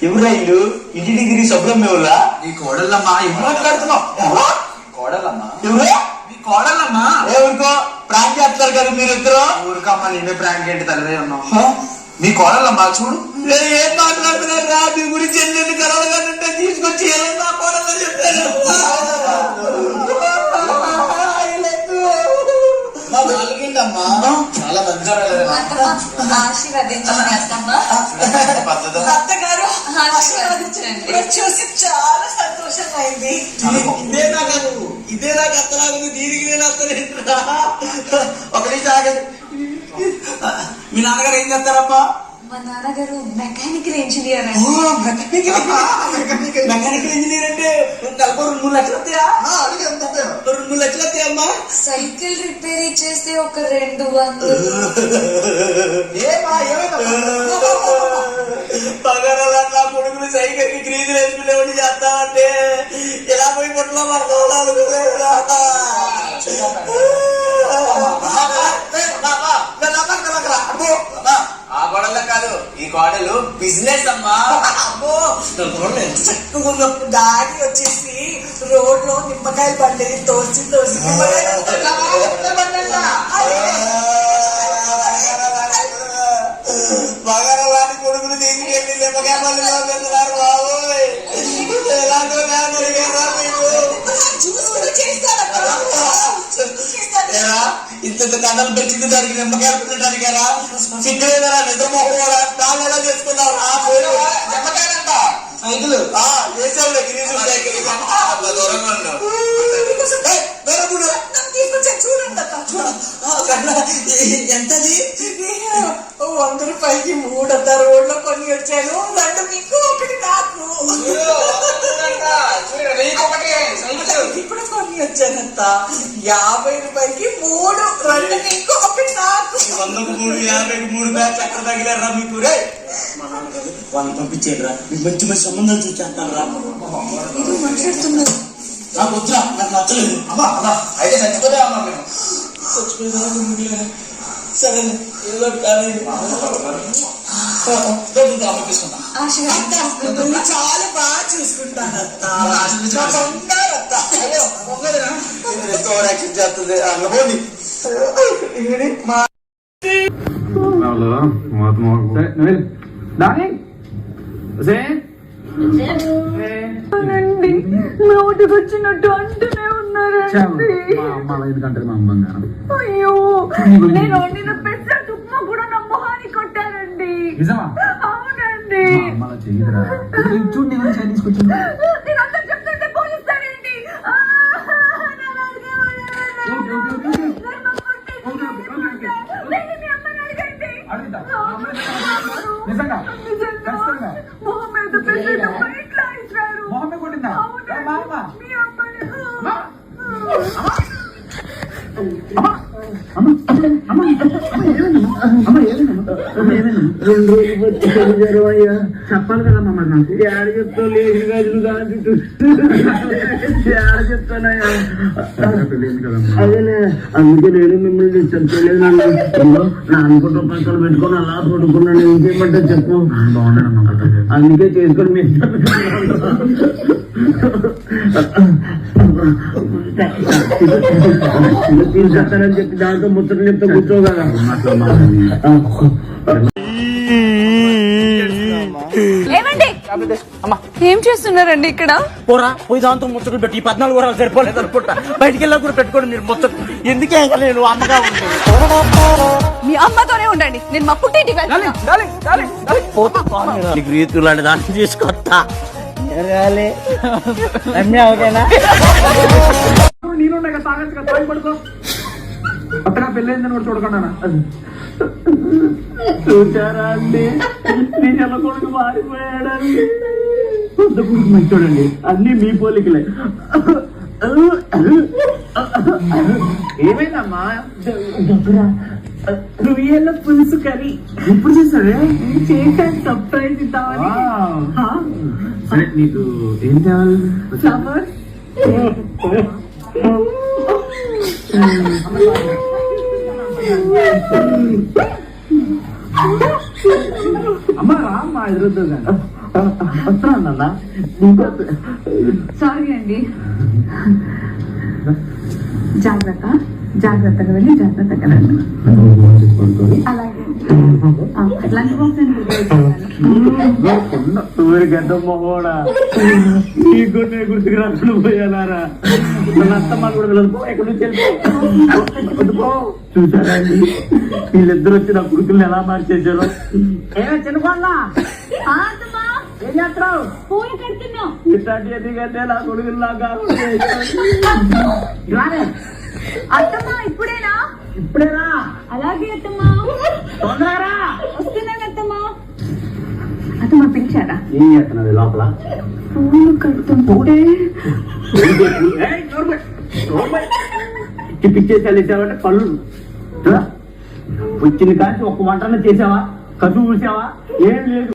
ఎవరా ఇల్లు ఇంటికి శుభ్రం ఎవరా నీ కోడళ్ళమ్మా ఎవరు మాట్లాడుతున్నావు కోడలమ్మా ఎవరు మీ కోడలమ్మా ఎవరికో ప్రాంక్ చేస్తారు కదా మీరు ఇద్దరు ఊరికమ్మా నేనే ప్రాంక్ ఏంటి తలదే ఉన్నావు మీ కోడలమ్మా చూడు ఏం మాట్లాడుతున్నారు రా మీ గురించి ఎన్ని కలవగానంటే తీసుకొచ్చి నా కోడలు చెప్పాను చాలా అత్తగారు ఆశీర్వదించండి చూసి చాలా సంతోషంగా అయింది. ఇదే నాకు అత్తలాగా దీనికి నేను అత్తలేంటరా ఒకటి సాగదు. మీ నాన్నగారు ఏం చేస్తారమ్మా? మా నాన్నగారు మెకానికల్ ఇంజనీర్ అండి. మెకానికల్ ఇంజనీర్ అంటే నెలకు 2-3 లక్షలు వస్తాయా? 2-3 లక్షలు వస్తాయమ్మా. సైకిల్ రిపేర్ చేస్తే ఒక 200. పగరాల నా కొడుకులు సైకిల్ కి గ్రీజులు వేసుకునేవాడు చేస్తామంటే ఇలా పోయి పొట్టలో పడుకోవాలి. ఆ గోడల్లో కాదు ఈ గోడలు బిజినెస్ అమ్మా. చక్కగా ఉన్నప్పుడు దాడి వచ్చేసి రోడ్ లో నిమ్మకాయలు పండేది తోసి మగరవాడి కొడుకులు తీసుకెళ్ళి నిమ్మకాయ పళ్ళు వెళ్తున్నారు బాబు. ఎలాగో ఇంత కండలు పెంచింది దానికి నిమ్మకాయలు పెట్టడానికి సిగ్గులేదా? నిద్రమోహరా దాన్ని ఎలా చేసుకున్నారు? నిమ్మకాయలంట సైకిల్ వేసేవాళ్ళు గిరీజు సైకిల్ దూరంగా ఉన్నావు. ఎంతది? 100 రూపాయలకి 3 అంతా రోడ్లో కొని వచ్చాను. 2 మీకు 1 నాకు ఇప్పుడు కొని వచ్చానంత. 50 రూపాయలకి 3, 2 మీకు 1 నాకు. 100కు 3, 50కి 3 బ్యాచ్ ఎక్కడ తగిలారా మీకు? రే వాళ్ళని పంపించేరా, మీకు మంచి మంచి సంబంధాలు చూసేస్తారా? ఇది మాట్లాడుతున్నారు. నాకు వచ్చా, నాకు నచ్చలేదు. అమ్మా అమ్మా అయితే చచ్చిపోతే అమ్మా మేము చచ్చిపోయినా సరే ఏదో కానీ చాలా బాగా చూసుకుంటాను అత్త. ఎంతో యాక్షన్ చేస్తుంది అనుకోండి. నోటికి వచ్చినట్టు అంటూనే ఉన్నారండి. అయ్యో నేను వండిన పెసరట్టు ఉప్మా కూడా నా మొహాన్ని కొట్టారండి. అవునండి. నేనంతా చెప్తుంటే పోలిస్తారేంటి? మొహం మీద పెసరట్టు ఇట్లా ఇచ్చారు. మీ చెప్పాలి కదా మమ్మల్ని నాకు ఏడ చెప్తావు లేదు చెప్తానయ్యా. అదేలే అందుకే నేను మిమ్మల్ని చెప్పలేదు. నాన్న పక్కన పెట్టుకొని అలా పడుకున్నాను. ఇంకేమంటే చెప్పు. బాగున్నాను అందుకే చేసుకొని మీరు తీసుకొస్తానని చెప్పి దాంతో ముచ్చట చెప్తే కూర్చో కదా. ఏమండి ఏం చేస్తున్నారండి ఇక్కడ? పోరా పోయి దాంతో ముచ్చట్లు పెట్టి 14 వరాలు సరిపోలేదు అనుకుంటా. బయటికి వెళ్ళా కూడా పెట్టుకోండి మీరు ముచ్చట్లు. ఎందుకే నేను అమ్మగా ఉంటుంది. మీ అమ్మతోనే ఉండండి. నేను మా పుట్టింటికి రీతులు అంటే దాన్ని తీసుకొస్తా. నీళ్ళున్నాయి కదా తాగచ్చు కదా, తాగి పడుకో. అత్తగా పెళ్ళైందని కూడా చూడకుండా చూసారా అండి? నీ నెల కొడుకు మారిపోయాడండి. కొత్త కొడుకు మంచోడండి. అన్ని మీ పోలికలే. ఏమైందమ్మా? రొయ్యల పులుసు కర్రీ. ఎప్పుడు చేస్తావే? చేశాను సర్ప్రైజ్ ఇద్దామని. సరే నీకు ఏం కావాలి? ఫ్లవర్. అమ్మా రామ్మా ఎదురుద్దు. వస్తున్నాను అన్న ఇంకో సారీ అండి. జాగ్రత్తగా వెళ్ళి జాగ్రత్తగా రండి. అలాగే లంచ్ బాక్స్ మొహోడా నీకు గుర్తుకు రాకుండా పోయానారా అత్తమ్మ కూడా వెళ్ళదు ఎక్కడి నుంచి వెళ్ళిపో చూసారా అండి వీళ్ళిద్దరు వచ్చి నా గురుకుల్ని ఎలా మార్చేసారో ఏమే చిన్నకోన్నా ఏం చేస్తున్నావు పూలు కడుతున్నాం. ఇట్లాంటి ఎందుకంటే నా కొడుకుల్లాగా అత్తమ్మా ఇప్పుడేనా? ఇప్పుడేనా అలాగే అత్తమ్మా. తొందరగా వస్తున్నాను అత్తమ్మా. అత్తమ్మా పిలిచారా? ఏం చేస్తున్నది లోపల పూలు కడుతుంటే పిచ్చేసాలు ఇచ్చావంటే కళ్ళు వచ్చింది కాసి ఒక్క వంటనే చేసావా కసు చూసావా ఏం లేదు.